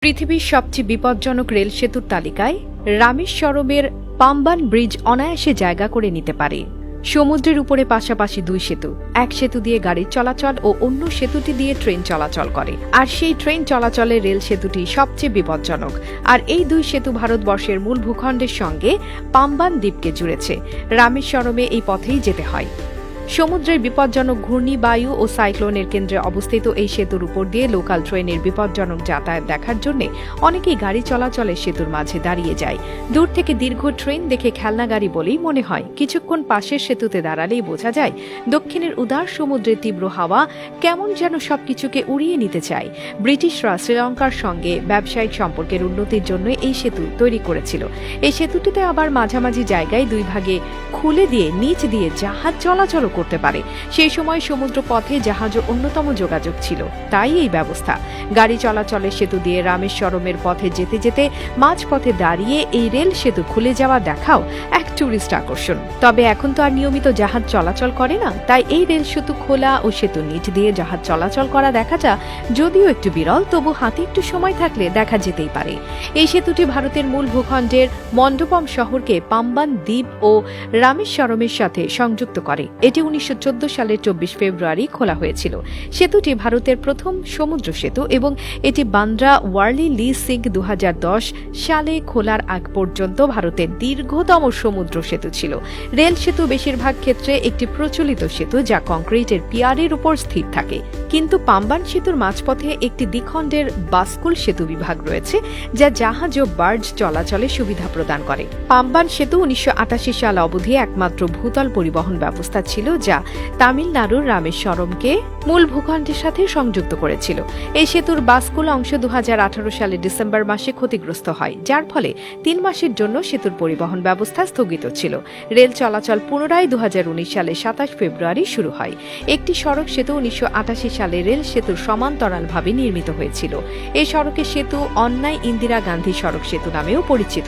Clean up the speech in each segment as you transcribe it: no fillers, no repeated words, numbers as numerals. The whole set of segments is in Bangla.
পৃথিবীর সবচেয়ে বিপজ্জনক রেল সেতুর তালিকায় রামেশ্বরমের পাম্বান ব্রিজ অনায়াসে জায়গা করে নিতে পারে। সমুদ্রের উপরে পাশাপাশি দুই সেতু, এক সেতু দিয়ে গাড়ির চলাচল ও অন্য সেতুটি দিয়ে ট্রেন চলাচল করে, আর সেই ট্রেন চলাচলে রেল সেতুটি সবচেয়ে বিপজ্জনক। আর এই দুই সেতু ভারতবর্ষের মূল ভূখণ্ডের সঙ্গে পাম্বান দ্বীপকে জুড়েছে। রামেশ্বরমে এই পথেই যেতে হয়। সমুদ্রের বিপজ্জনক ঘূর্ণিবায়ু ও সাইক্লোনের কেন্দ্রে অবস্থিত এই সেতুর উপর দিয়ে লোকাল ট্রেনের বিপজ্জনক যাতায়াত দেখার জন্য অনেকেই গাড়ি চলাচলের সেতুর মাঝে দাঁড়িয়ে যায়। দূর থেকে দীর্ঘ ট্রেন দেখে খেলনা গাড়ি বলেই মনে হয়। কিছুক্ষণ পাশের সেতুতে দাঁড়ালেই বোঝা যায় দক্ষিণের উদার সমুদ্রের তীব্র হাওয়া কেমন যেন সবকিছুকে উড়িয়ে নিতে চায়। ব্রিটিশরা শ্রীলঙ্কার সঙ্গে ব্যবসায়িক সম্পর্কের উন্নতির জন্য এই সেতু তৈরি করেছিল। এই সেতুটিতে আবার মাঝামাঝি জায়গায় দুই ভাগে খুলে দিয়ে নিচ দিয়ে জাহাজ চলাচল করতে পারে। সেই সময় সমুদ্র পথে জাহাজ অন্যতম যোগাযোগ ছিল, তাই এই ব্যবস্থা। গাড়ি চলাচলের সেতু দিয়ে রামেশ্বরমের পথে যেতে যেতে মাঝপথে দাঁড়িয়ে এই রেল সেতু খুলে যাওয়া দেখাও এক টুরিস্ট আকর্ষণ। তবে এখন তো আর নিয়মিত জাহাজ চলাচল করে না, তাই এই রেল সেতু খোলা ও সেতু নিচ দিয়ে জাহাজ চলাচল করা দেখাটা যদিও একটু বিরল, তবু হাতে একটু সময় থাকলে দেখা যেতেই পারে। এই সেতুটি ভারতের মূল ভূখণ্ডের মন্ডপম শহরকে পাম্বান দ্বীপ ও রামেশ্বরমের সাথে সংযুক্ত করে। এটি 1914 সালের 24 ফেব্রুয়ারি খোলা হয়েছিল। সেতুটি ভারতের প্রথম সমুদ্র সেতু এবং এটি বান্দ্রা ওয়ার্লি লি সিং 2010 সালে খোলার আগ পর্যন্ত ভারতের দীর্ঘতম সমুদ্র সেতু ছিল। রেল সেতু বেশিরভাগ ক্ষেত্রে একটি প্রচলিত সেতু যা কংক্রিটের পিয়ারের উপর স্থির থাকে, কিন্তু পাম্বান সেতুর মাঝপথে একটি দ্বিখণ্ডের বাস্কুল সেতু বিভাগ রয়েছে যা জাহাজ ও বার্জ চলাচলে সুবিধা প্রদান করে। পাম্বান সেতু 1988 সাল অবধি একমাত্র ভূতল পরিবহন ব্যবস্থা ছিল যা তামিলনাড়ুর রামেশ্বরমকে মূল ভূখণ্ডের সাথে সংযুক্ত করেছিল। এই সেতুর বাস্কুল অংশ 2018 সালের ডিসেম্বর মাসে ক্ষতিগ্রস্ত হয়, যার ফলে 3 মাসের জন্য সেতুর পরিবহন ব্যবস্থা স্থগিত ছিল। রেল চলাচল পুনরায় 2019 সালের 27 ফেব্রুয়ারি শুরু হয়। একটি সড়ক সেতু 1988 সালে রেল সেতুর সমান্তরালভাবে নির্মিত হয়েছিল। এই সড়কের সেতু অন্যায় ইন্দিরা গান্ধী সড়ক সেতু নামেও পরিচিত।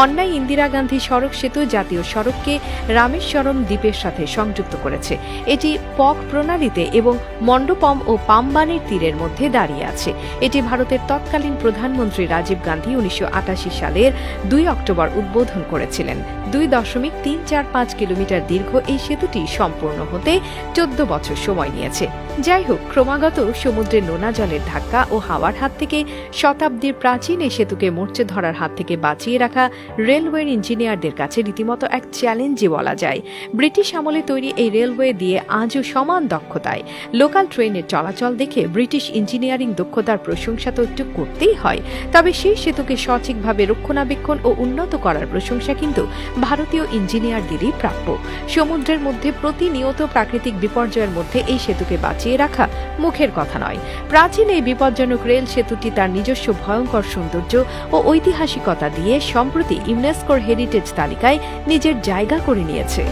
অন্যায় ইন্দিরা গান্ধী সড়ক সেতু জাতীয় সড়ককে রামেশ্বরম দ্বীপের সাথে সংযুক্ত করেছে। এটি পক প্রণালীতে এবং মন্ডপম ও পাম্বানের তীরের মধ্যে দাঁড়িয়ে আছে। এটি ভারতের তৎকালীন প্রধানমন্ত্রী রাজীব গান্ধী 1988 সালের 2 অক্টোবর উদ্বোধন করেছিলেন। 2.345 কিলোমিটার দীর্ঘ এই সেতুটি সম্পূর্ণ হতে 14 বছর সময় নিয়েছে। যাই হোক, ক্রমাগত সমুদ্রের নোনা জলের ধাক্কা ও হাওয়ার হাত থেকে শতাব্দীর প্রাচীন এই সেতুকে মরচে ধরার হাত থেকে বাঁচিয়ে রাখা রেলওয়ের ইঞ্জিনিয়ারদের কাছে রীতিমতো এক চ্যালেঞ্জই বলা যায়। ব্রিটিশ আমলে তৈরি এই রেলওয়ে দিয়ে আজও সমান দক্ষতায় লোকাল ট্রেনের চলাচল দেখে ব্রিটিশ ইঞ্জিনিয়ারিং দক্ষতার প্রশংসা তো একটু করতেই হয়। তবে সেই সেতুকে সঠিকভাবে রক্ষণাবেক্ষণ ও উন্নত করার প্রশংসা কিন্তু ভারতীয় ইঞ্জিনিয়ারদেরই প্রাপ্য। সমুদ্রের মধ্যে প্রতিনিয়ত প্রাকৃতিক বিপর্যয়ের মধ্যে এই সেতুকে বাঁচিয়ে রাখা মুখের কথা নয়। প্রাচীন এই বিপজ্জনক রেল সেতুটি তার নিজস্ব ভয়ঙ্কর সৌন্দর্য ও ঐতিহাসিকতা দিয়ে সম্প্রতি ইউনেস্কোর হেরিটেজ তালিকায় নিজের জায়গা করে নিয়েছে।